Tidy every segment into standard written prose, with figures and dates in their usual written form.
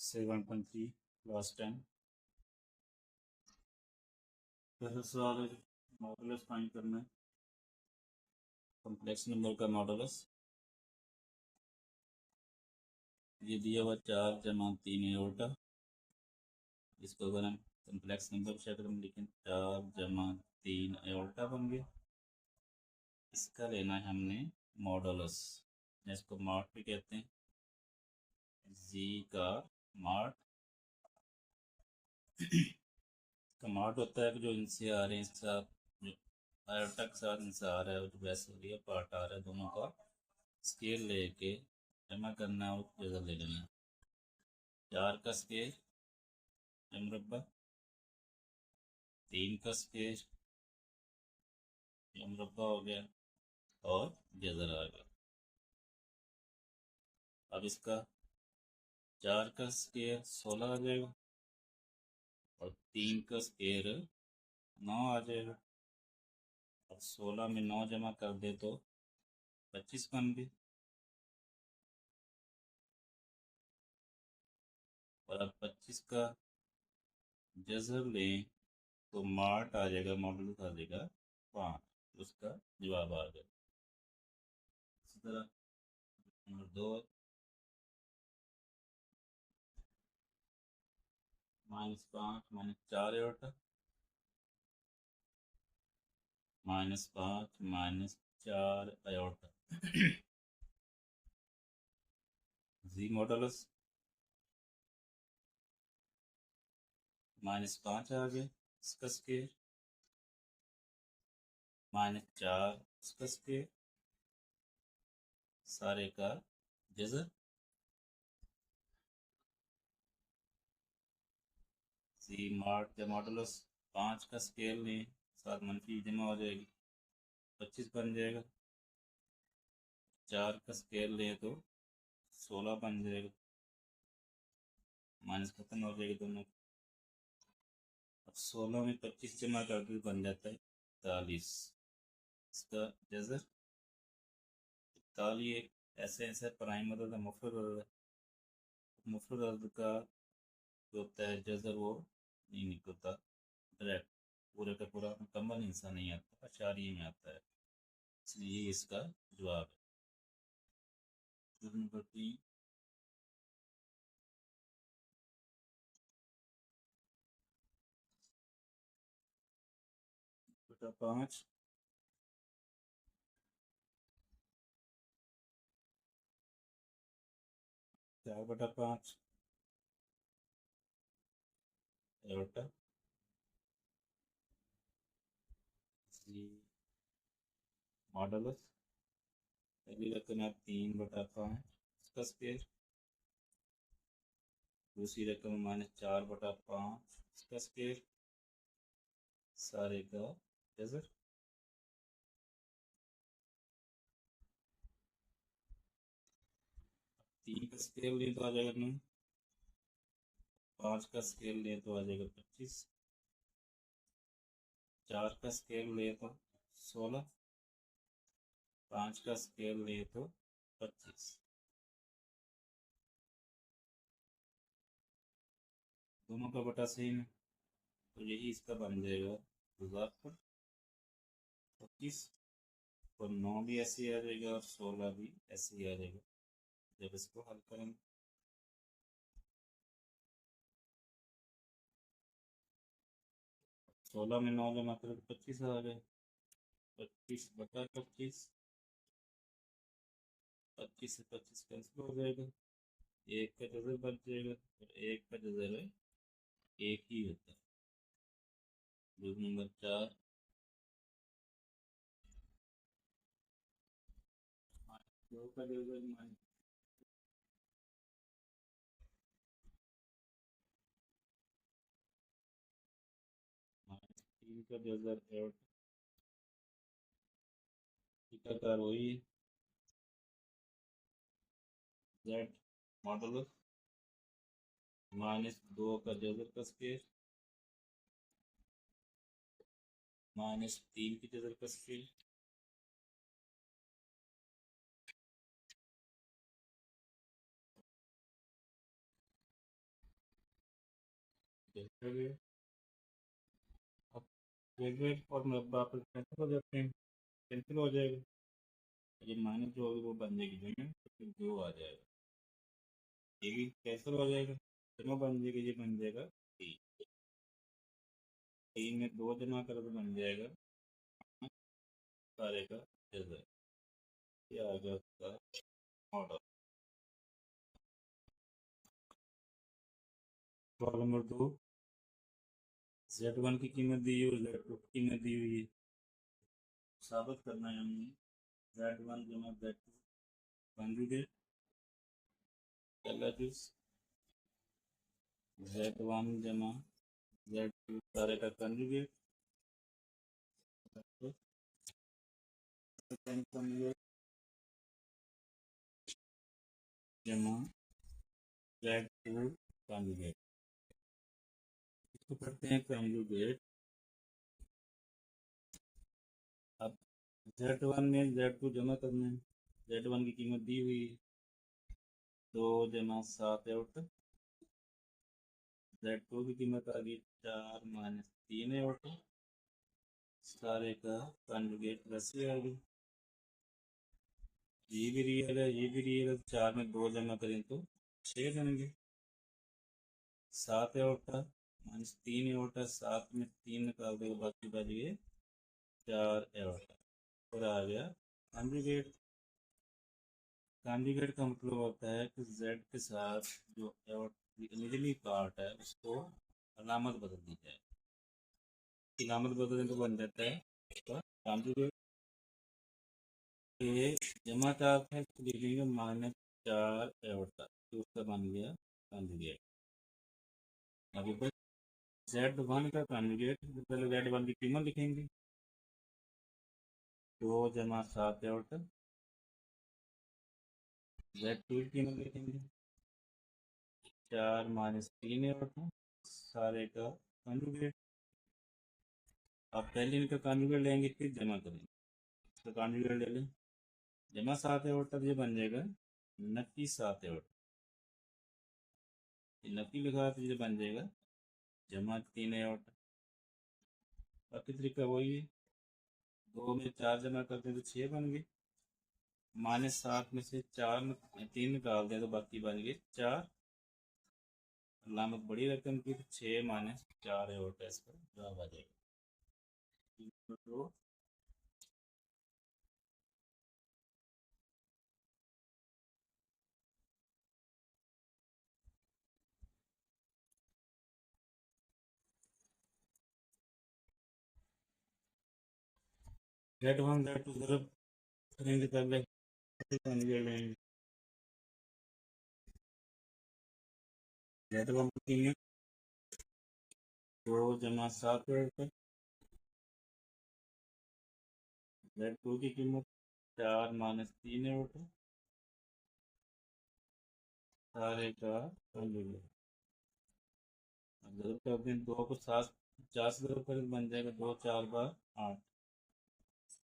से 1.3 last time. पहला सवाल है मॉडुलस फाइंड करना है, कॉम्प्लेक्स नंबर का मॉडुलस। ये दिया हुआ 4 - 3 एओर्टा। इसको अगर हम कॉम्प्लेक्स नंबर के शक्ल में लिखें 4 - 3 एओर्टा बन गया। इसका लेना है हमने मॉडुलस, जिसको मॉड भी कहते हैं, जी का मॉड। कमांड होता है कि जो इनसे आ रहे हैं साथ, जो आयोटा के साथ इनसे आ रहा है, जो वैसे हो रही है पार्ट आ रहा है, दोनों का स्केल लेके जमा करना है और जगह ले लेना है। 4 का स्केल मुरब्बा, 3 का स्केल मुरब्बा हो गया और जजर आ गया। अब इसका 4 का स्केल 16 आ जाएगा और 3 का स्केल 9 आ जाएगा। और 16 में 9 जमा कर दे तो 25 बन गए। और अब 25 का जजर लें तो मार्ट आ जाएगा, मॉडुलस आ जाएगा 5। उसका जवाब आ गया। इसी तरह नंबर 2 -5 -4 एओर्टा, -5 -4 एओर्टा। जी मॉडुलस -5 आ गया, इसका स्केल -4 इसका स्केल, सारे का जजर। सी मार्ट का मॉडुलस 5 का स्केल में 7 मनफी जमा हो जाएगी, 25 बन जाएगा। 4 का स्केल लें तो 16 बन जाएगा, माइनस खत्म हो जाएगी दोनों। अब 16 में 25 जमा करके बन जाता है 41। इसका जजर 41 एक ऐसे ऐसे प्राइम अदद है, मुफरद अदद है। मुफरद अदद का जो होता है जजर वो नहीं निकलता डायरेक्ट, पूरे का पूरा मुकम्मल हिस्सा नहीं आता, अशारिये में आता है, इसलिए इसका जवाब है। नंबर 3 बटा 5 4/5 एओर्टा। मॉडुलस पहली रकम है 3/5 इसका स्क्वायर, दूसरी रकम -4/5 इसका स्क्वायर, सारे का जजर। 3 का स्केल लें तो आ जाएगा 9, 5 का स्केल लें तो आ जाएगा 25, 4 का स्केल लें तो 16, 5 का स्केल लें तो 25। दोनों का बटा सेम है तो यही इसका बन जाएगा 25। और 9 भी ऐसे ही आ जाएगा और 16 भी ऐसे ही आ जाएगा जब इसको हल करेंगे। 16 में 9 जमा करें तो 25 आ जाएगा, 25/25, 25 से 25 कैंसिल हो जाएगा, एक का जजर बच जाएगा और एक का जजर है एक ही होता है। रूल नंबर 4 दो का जजर -3 का जजर एट, टीकाकार वही है जेड मॉडुलस -2 का जजर का स्केल -3 की जजर का स्केल, कैंसिल हो गया। अब ग्रेजुएट और मुरब्बा आपस कैंसिल हो जाते हैं, कैंसिल हो जाएगा, ये माइनस जो होगी वो बन जाएगी जमा, तो फिर 2 आ जाएगा, ये भी कैंसिल हो जाएगा, जमा बन जाएगा, ये बन जाएगा 3। 3 में 2 जमा करो तो बन जाएगा सारे का रिजल्ट। ये आ गया उसका मॉडल। प्रॉब्लम नंबर 2, Z1 की कीमत दी हुई है, Z2 की कीमत दी हुई है, साबित करना है हमने Z1 जमा Z2 कॉन्जुगेट Z1 जमा Z2 सारे का कॉन्जुगेट जमा Z2 कॉन्जुगेट, इसको करते हैं कॉन्जुगेट। अब Z1 में Z2 जमा करना है, Z1 की कीमत दी हुई है 2 जमा 7 आउट, Z2 की कीमत आ गई 4 माइनस 3 आउट, सारे का कॉन्जुगेट वैसे आ गई, ये भी रियल है, ये भी रियल है, 4 में 2 जमा करें तो 6 बनेंगे, 7 आउटा माइनस 3 आउटा, 7 में 3 निकाल देगा, बाकी बच गए 4 आउटा, और आ गया कॉन्जुगेट। कॉन्जुगेट का मतलब होता है कि Z के साथ जो निचली पार्ट है उसको अलामत बदल दी जाए, अलामत बदलने तो बन जाता है उसका कॉन्जुगेट। ये जमा 4 था, इसको लिख लेंगे -4 आउटा, तो उसका बन गया कॉन्जुगेट। अभी बस Z1 का कॉन्जुगेट, पहले Z1 की कीमत लिखेंगे 2 जमा 7 आउट, Z2 की कीमत लिखेंगे 4 माइनस 3 आउट, सारे का कॉन्जुगेट। अब पहले इनका कॉन्जुगेट लेंगे फिर जमा करेंगे, इसका कॉन्जुगेट ले लें, जमा 7 आउट तब ये बन जाएगा नक्की 7 आउट, नक्की लिखा तो ये बन जाएगा जमा 3 आउट। बाकी तरीका वही है, 2 में 4 जमा करते हैं तो 6 बन गए, -7 में से 3 निकाल दें तो बाकी बन गए 4, अलामत बड़ी रकम की, तो 6 माइनस 4 आउट है, इसका जवाब आ जाएगा। तो Z1 Z2 जरूर करेंगे, पहले कॉन्जुगेट लेंगे, Z1 की कीमत 2 जमा 7 आउट, Z2 की कीमत 4 माइनस 3 आउट, सारे का कॉन्जुगेट। अब जरूर कर दें, 2 को 7 4 से जरूर करें तो बन जाएगा 2 4 बार 8,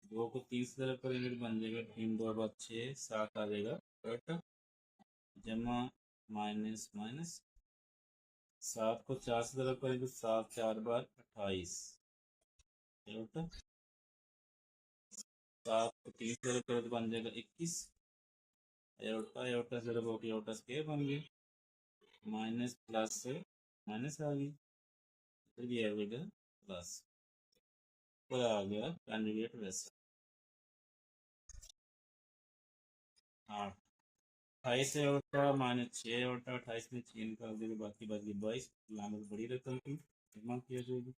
2 को 3 से जरूर करेंगे तो बन जाएगा 3 2 बार 6, 7 आ जाएगा कट, जमा माइनस माइनस, 7 को 4 से जरूर करेंगे तो 7 4 बार 28 आउट, 7 को 3 से जरूर करें तो बन जाएगा 21 आउटा, आउटा से जरूर होगी आउटा स्केयर बन गए, माइनस प्लस से माइनस आ गई, फिर भी आ जाएगा प्लस, और आ गया कॉन्जुगेट वैसे 8, 28 से आउटा माइनस 6 आउटा, 28 में 6 निकाल देगा, बाकी बच गई 22, लामत बड़ी रकम की जमा किया जाएगी,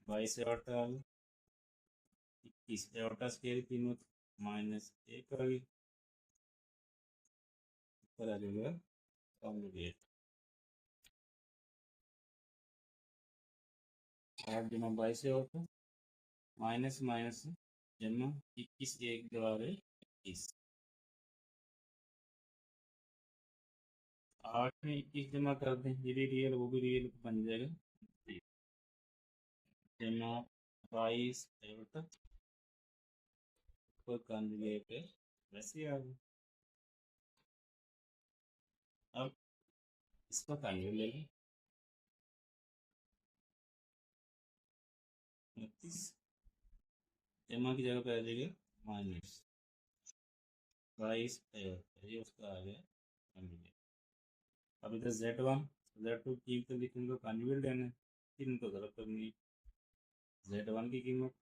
22 से आउटा 21 आउटा स्केयर कीमत -1 आ गई, ऊपर आ जाएगा कॉन्जुगेट। 8 जमा 22 से आउटा माइनस माइनस जमा 21 1 द्वारा 21, 8 में 21 जमा कर दें, ये भी रियल वो भी रियल बन जाएगा, जमा 22 आउटा पर कॉन्जुगेट वैसे आ गई। अब इसका कॉन्जुगेट ले लें, 31 जमा की जगह पे आ जाएगा माइनस 22 ये उसका आ गया कॉन्जुगेट। अब इधर Z1 Z2 की कीमत लिखने को कॉन्जुगेट लेना है, तीन को ज़रूरत करनी है। Z1 की कीमत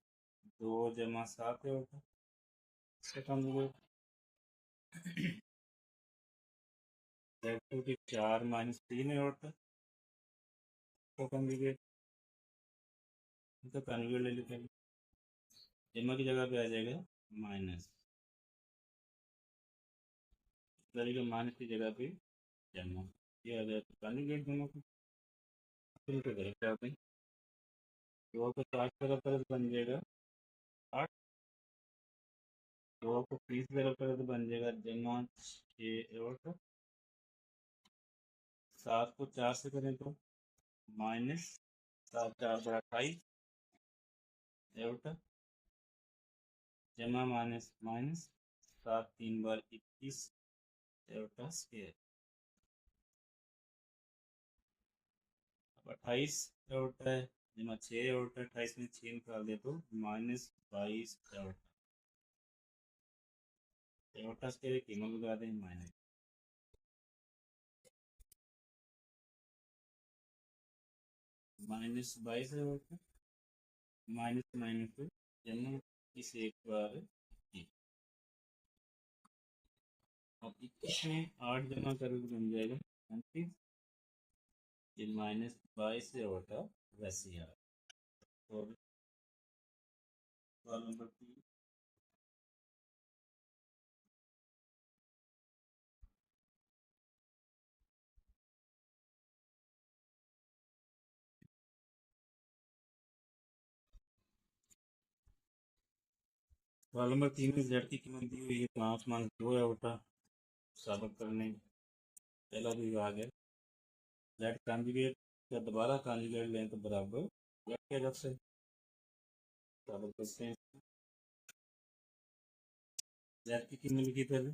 2 जमा 7 है होता इसका कॉन्जुगेट। Z2 की 4 माइनस 3 है होता तो कॉन्जुगेट, तो कॉन्जुगेट ले लेते हैं। जमा की जगह पे आ जाएगा माइनस, माइनस की जगह पे जमा, ये आ गया कॉन्जुगेट दोनों को। फिर तो करेक्ट आ गई, 2 को 4 तरफ पर बन जाएगा 8, 2 को 30 तरफ पर बन जाएगा जमा 6 और 7 को 4 से करें तो माइनस 7 4 बड़ा 28 एवटा जमा माइनस माइनस 7 3 बार 21 एवटा स्क्वायर। अब 28 एवटा है जमा 6 एवटा, 28 में 6 निकाल दे तो माइनस 22 एवटा, एवटा स्क्वायर कीमत लगा दें minus, minus 22 iota minus minus जमा इस एक बार एक। अब 21 में 8 जमा करोगे तो बन जाएगा 29, ये माइनस 22 से होता वैसे ही आ। और सवाल नंबर 3, सवाल नंबर 3 में जेड की कीमत दी हुई है, 5 माइनस 2 है होता साबित करने पहला विभाग है। जेड कॉन्जुगेट या दोबारा कॉन्जुगेट लें तो बराबर जेड के जब से साबित करते हैं। जेड की कीमत लिखी पहले,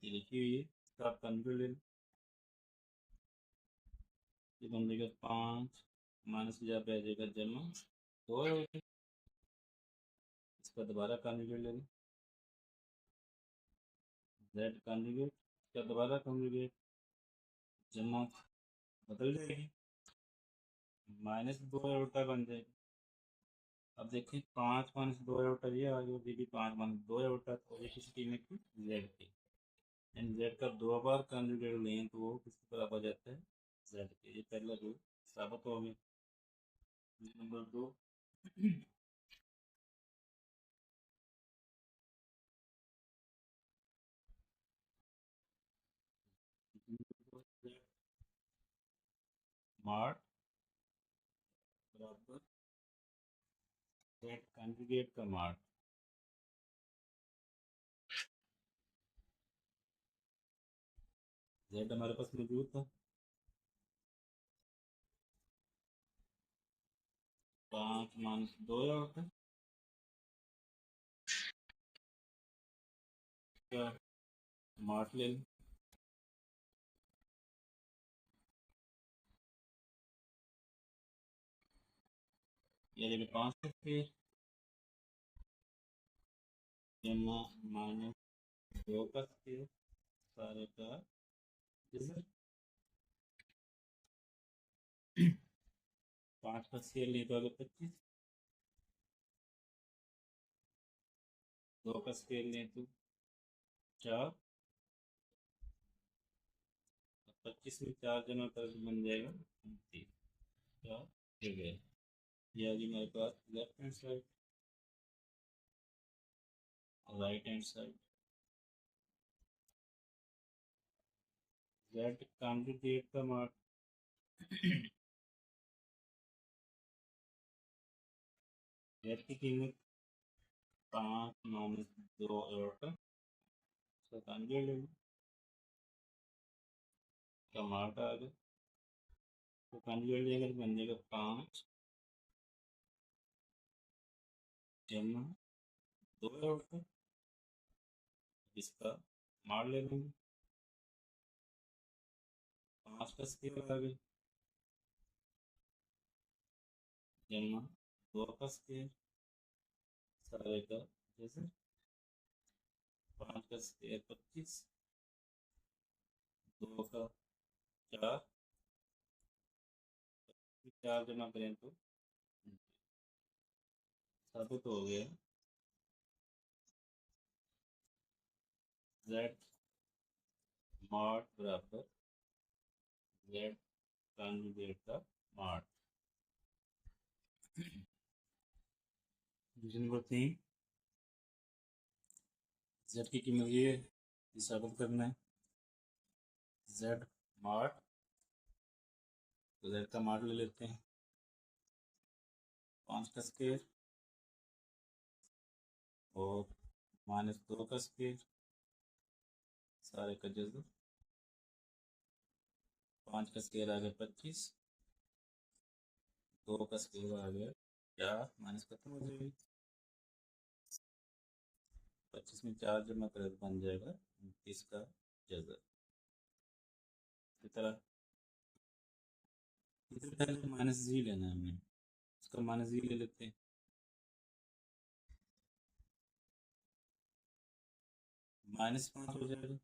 ये लिखी हुई है, इसका आप कॉन्जुगेट ले, ये बन जाएगा 5 माइनस की जगह पे आ जाएगा जमा 2 है होता, इसका दोबारा कॉन्जुगेट ले लें, जेड कॉन्जुगेट इसका दोबारा कॉन्जुगेट जमा बदल जाएगी माइनस 2 उल्टा बन जाएगी। अब देखिए 5 माइनस 2 उल्टा ये आ गया, ये भी 5 माइनस 2 उल्टा, तो ये किस कीमत की जेड की, एंड जेड का 2 बार कॉन्जुगेट लें तो वो किसके बराबर आ जाता है जेड के। ये पहला रूल साबित हो गया। नंबर 2, मार्ट बराबर जेड कॉन्जुगेट का मार्ट, जेड हमारे पास मौजूद था 5 माइनस 2 होता क्या, मार्ट ले लें, ये लेके 5 से फिर जमा माइनस 2 का स्क्वायर सारे का रिजल्ट, 5 का स्क्वायर ले तो 25, 2 का स्क्वायर ले तो 4, 25 में 4 जमा कर बन जाएगा 29, 4 हो गया। ये आ गई हमारे पास left hand side, right hand side. Z conjugate का मार्क, जेड की कीमत 5 माइनस 2 एट उसका कॉन्जुगेट ले लो, का मार्क आ गया, तो कॉन्जुगेट लेंगे तो बन जाएगा 5 जमा 2 एट, इसका मार ले लेंगे, 5 का स्क्वायर आ गया जमा 2 का स्क्वायर सारे का जैसे 5 का स्क्वायर 25, 2 का 4, 4 जमा करें तो साबित हो गया z मॉड बराबर z कॉन्जुगेट का मॉड। नंबर 3 z की कीमत ये है, ये साबित करना है z मॉड, तो z का मॉड ले लेते हैं 5 का स्क्वायर और -2 का स्क्वायर सारे का जज़र, 5 का स्क्वायर आ गया 25, 2 का स्क्वायर आ गया 4, माइनस खत्म हो जाएगी, 25 में 4 जमा करें तो बन जाएगा 29 का जज़र। इसी तरह पहले माइनस जी लेना है हमें, इसका माइनस जी ले लेते हैं, -5 हो जाएगा,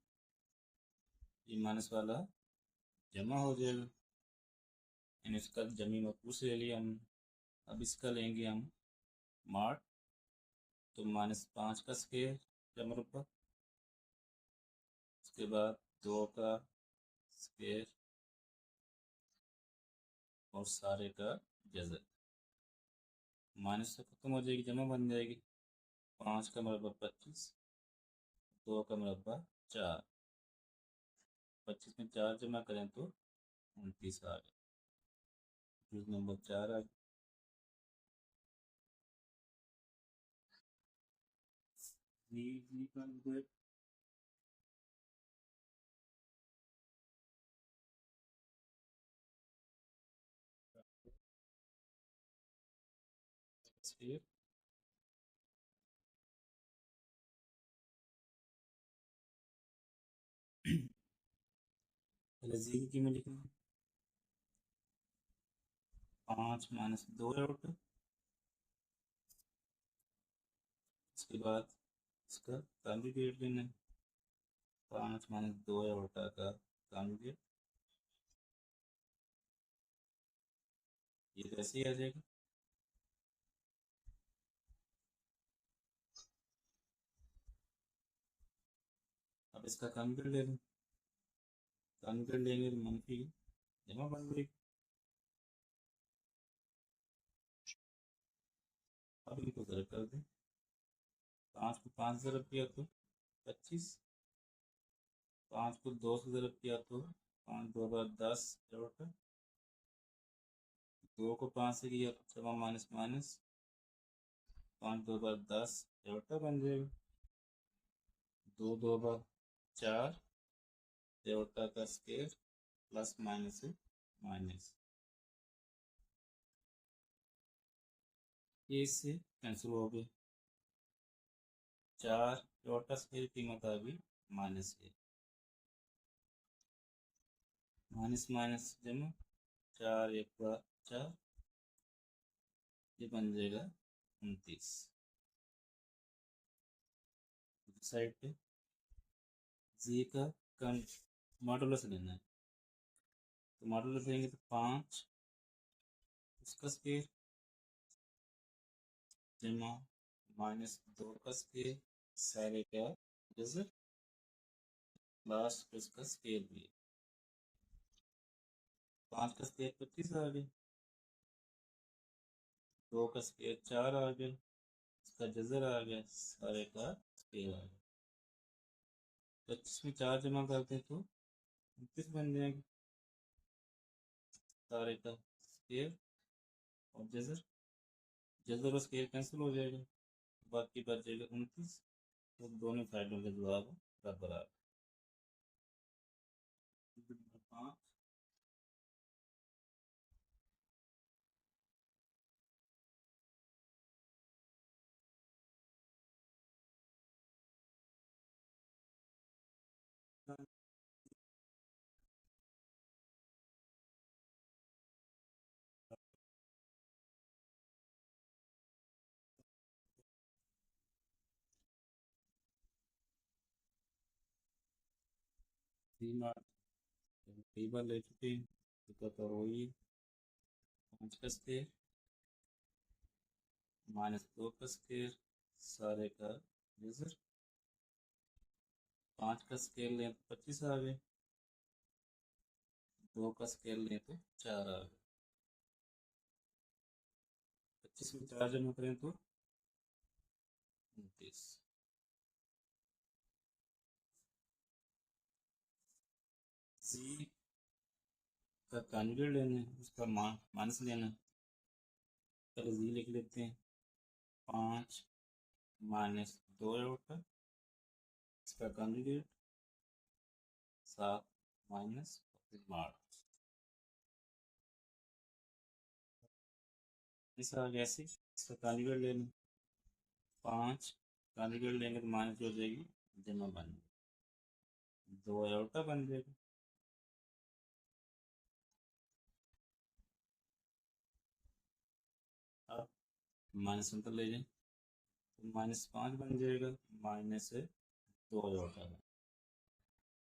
ये माइनस वाला जमा हो जाएगा, यानी इसका जमी मकबूस ले लिया हमने। अब इसका लेंगे हम मॉड, तो -5 का स्क्वायर जमा रुपा, उसके बाद 2 का स्क्वायर और सारे का जज़र, माइनस से खत्म हो जाएगी, जमा बन जाएगी, 5 का मरबा 25, 2 का मरबा 4, 25 में 4 जमा करें तो 29 आ गया, नंबर 4 आ गया। जी का स्क्वायर पहले जी की कीमत लिखना, 5 - 2 आउट, इसके बाद इसका कॉन्जुगेट लेना है, 5 - 2 आउटा का कॉन्जुगेट, ये कैसे ही आ जाएगा, अब इसका कॉन्जुगेट ले लें, कॉन्जुगेट लेंगे तो मनफी जमा बन जाएगी। अब इनको ज़रब कर दें, 5 को 5 ज़रब किया तो 25, 5 को 2 से ज़रब किया तो 5 2 बार 10 आउटा, 2 को 5 से किया तो जमा माइनस माइनस, 5 2 बार 10 आउटा बन जाएगा, 2 2 बार 4 आउटा का स्क्वायर प्लस माइनस है माइनस, ये इससे कैंसिल हो गया, 4 आउटा स्क्वायर की कीमत आ गई माइनस है, माइनस माइनस जमा 4 1 बार 4, ये बन जाएगा 29। साइड पे जी का कम मॉडुलस लेना है, तो मॉडुलस लेंगे तो 5 उसका स्क्वायर जमा -2 का स्क्वायर सारे का जैसे लास्ट उसका स्क्वायर भी, 5 का स्क्वायर 25 आ गया, 2 का स्क्वायर 4 आ गया, इसका जजर आ गया, सारे का स्क्वायर आ गया, 25 में 4 जमा करते हैं तो 29 बन जाएगा, सारे का स्क्वायर और जजर, जजर और स्क्वायर कैंसिल हो जाएगा, बाकी बच जाएगा 29, तो दोनों साइडों के जवाब बराबर आ गए। जी मार्क कई बार ले चुके हैं, दिक्कत और वही 5 का स्केयर -2 का स्केयर सारे का लेजर। 5 का स्केयर लें तो 25 आ गए, 2 का स्केयर लें तो 4 आ गए। 25 में 4 जमा करें तो 29। जी का कॉन्जुगेट लेना है, उसका माइनस लेना है। पहले जी लिख लेते हैं, 5 -2 होता इसका कॉन्जुगेट 7 माइनस मार्क। इस आ गया ऐसे इसका कॉन्जुगेट लेना, 5 कॉन्जुगेट लेंगे तो माइनस हो जाएगी, जमा बन 2 आयोटा बन जाएगा। अब माइनस अंतर ले जाए तो -5 बन जाएगा, माइनस 2 आयोटा।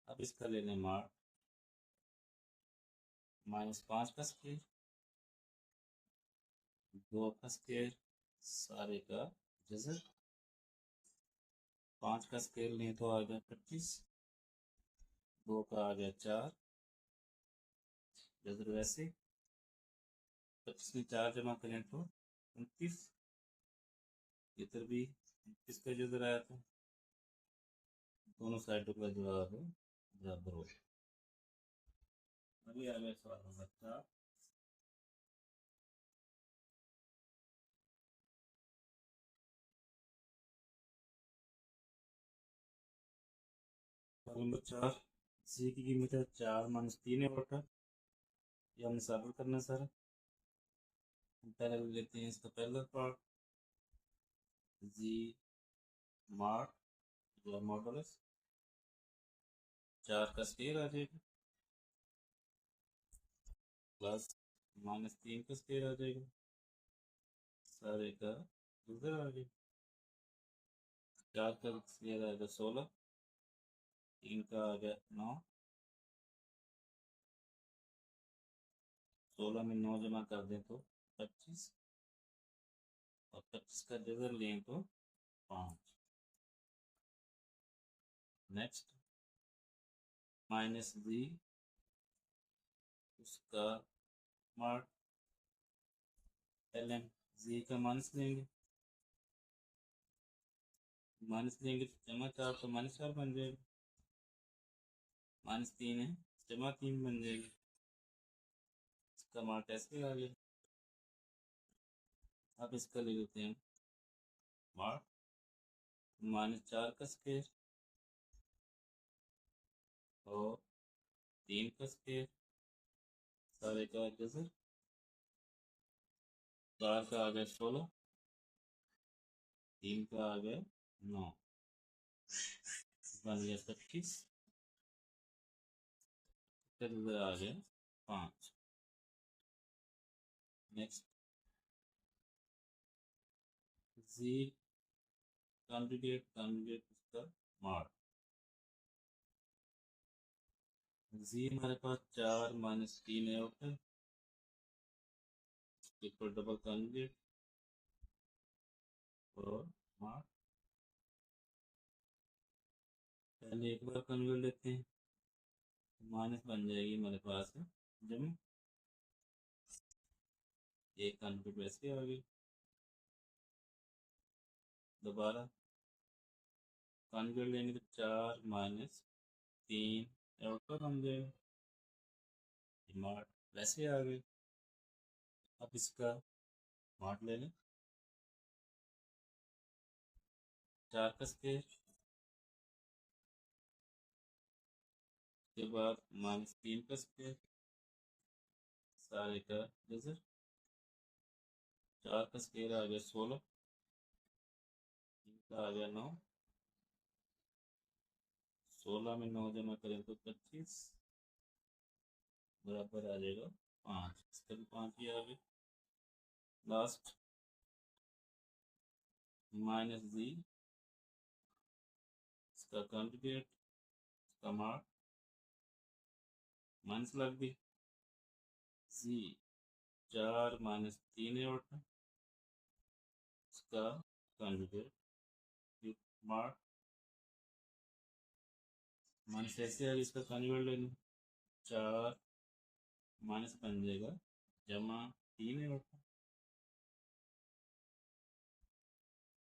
अब इसका लेने मार्क, -5 का स्केयर 2 का स्केयर सारे का जजर। 5 का स्केयर लें तो आ गया 25, 2 का आ गया 4 जजर वैसे। 25 में 4 जमा करें तो 29, इधर भी 29 का जजर आया था, दोनों साइडों का जवाब बराबर हो गया। अभी आ गया सवाल नंबर 4। सवाल नंबर 4, सी की कीमत है 4 - 3 है। ये हमने सॉल्व करना है सर। पहले लेते हैं इसका पहला पार्ट, जी मार्क जो मॉडुलस 4 का स्केयर आ जाएगा, प्लस -3 का स्केयर आ जाएगा, सारे का उधर आ गया। 4 का स्केयर आएगा 16, 3 का आ गया 9, 16 में 9 जमा कर दें तो 25, और 25 का जगह लें तो 5। नेक्स्ट -जी उसका मार्क ln जी का माइनस लेंगे, माइनस लेंगे तो जमा 4 तो -4 बन जाएगा, -3 है जमा 3 बन जाएगा, इसका मार्क ऐसे आ गया। अब इसका ले लेते हैं मार्क, -4 का स्केयर और 3 का स्केयर सारे का जैसे। 4 का आ गया 16, 3 का आ गया 9, बन गया 25, फिर उधर आ गया 5। नेक्स्ट जी कॉन्जुगेट उसका मार्क, जी हमारे पास 4 - 3 है ऊपर, इसको डबल कॉन्जुगेट और मार्क। पहले एक बार कॉन्जुगेट लेते हैं, माइनस बन जाएगी हमारे पास जब एक कॉन्जुगेट वैसे आ गई, दोबारा कॉन्जुगेट लेंगे तो 4 - 3 आउटपुट बन जाएगा, मार्क वैसे आ गए। अब इसका मार्क ले लें, 4 का स्केयर के बाद -3 का स्केयर सारे का जैसे। 4 का स्केयर आ गया 16, 3 का आ गया 9, 16 में 9 जमा करें तो 25 बराबर आ जाएगा 5, इसका भी 5 ही आ गया। लास्ट -जी इसका कॉन्जुगेट, इसका मार्क माइनस लग दी जी 4 माइनस 3 एओर्टा इसका कॉन्जुगेट मार्क माइनस ऐसे है इसका कॉन्जुगेट लेना 4 माइनस बन जाएगा जमा 3 एओर्टा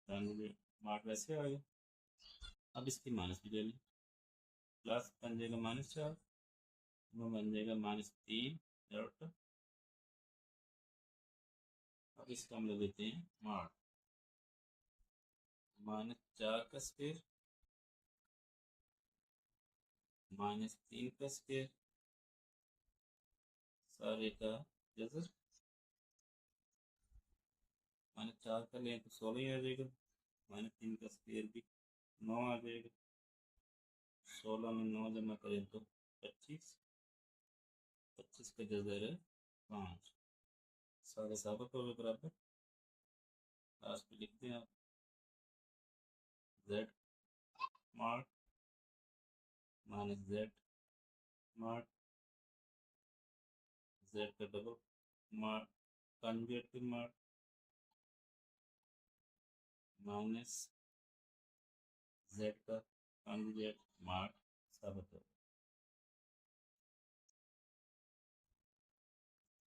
कॉन्जुगेट मार्क वैसे आ गया। अब इसकी माइनस भी ले लें प्लस बन जाएगा -4 वो बन जाएगा -3 एओर्टा। अब इसका हम ले लेते हैं मार्क -4 का स्क्वायर -3 का स्क्वायर सारे का जैसे -4 का लें तो 16 ही आ जाएगा -3 का स्क्वायर भी 9 आ जाएगा 16 में 9 जमा करें तो 25 25 का जगह है 5 सारे साबित हो गए बराबर। लास्ट पे लिखते हैं आप z mark -z mark z का डबल मार्क कॉन्जुगेट के मार्क माइनस z का कॉन्जुगेट मार्क साबित हो।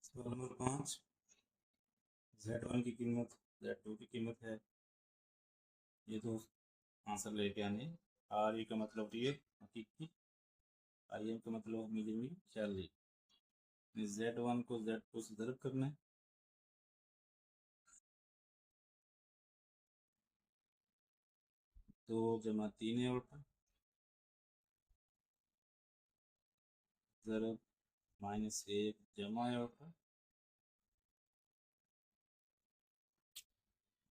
सवाल नंबर 5 z1 की कीमत z2 की कीमत है ये तो आंसर लेके आने आर ई का मतलब रियल हकीकी आई एम का मतलब मिली शैली z1 को z2 से ज़रब करना है 2 जमा 3 एओर्टा ज़रब -1 जमा एओर्टा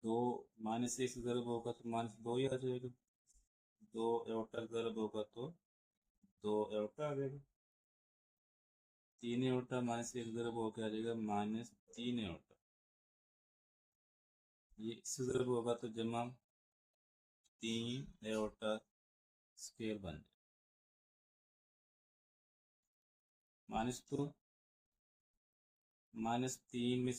2 -1 से ज़रब होगा तो -2 ही आ जाएगा 2 एओर्टा ज़रब होगा तो 2 एओर्टा आ जाएगा 3 एओर्टा -1 ज़रब होकर आ जाएगा -3 एओर्टा ये इससे ज़रब होगा तो जमा 3 एओर्टा स्क्वायर बन जाए -3 में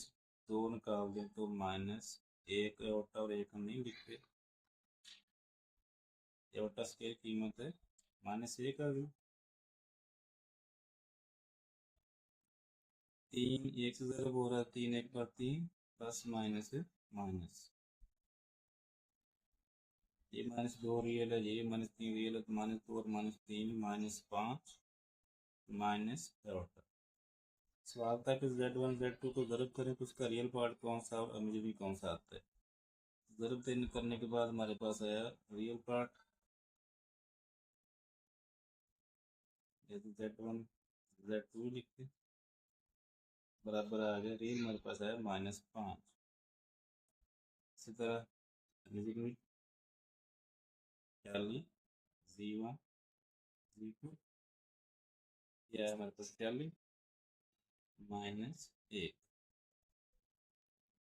2 निकाल दें तो -1 एओर्टा और 1 हम नहीं लिखते एओर्टा स्क्वायर कीमत है -1 आ गई 3 1 से ज़रब हो रहा है 3 1 बार 3 प्लस माइनस माइनस ये -2 रियल है ये -3 रियल है तो -2 और -3 -5 माइनस एओर्टा। सवाल था कि z1 z2 को ज़रब करें तो उसका रियल पार्ट कौन सा और इमेजिनरी कौन सा आता है। ज़रब देने करने के बाद हमारे पास आया रियल पार्ट जैसे z1 z2 लिखते बराबर आ गया रियल हमारे पास आया -5। इसी तरह इमेजिनरी चार्ली z1 z2 यह हमारे पास चार्ली -1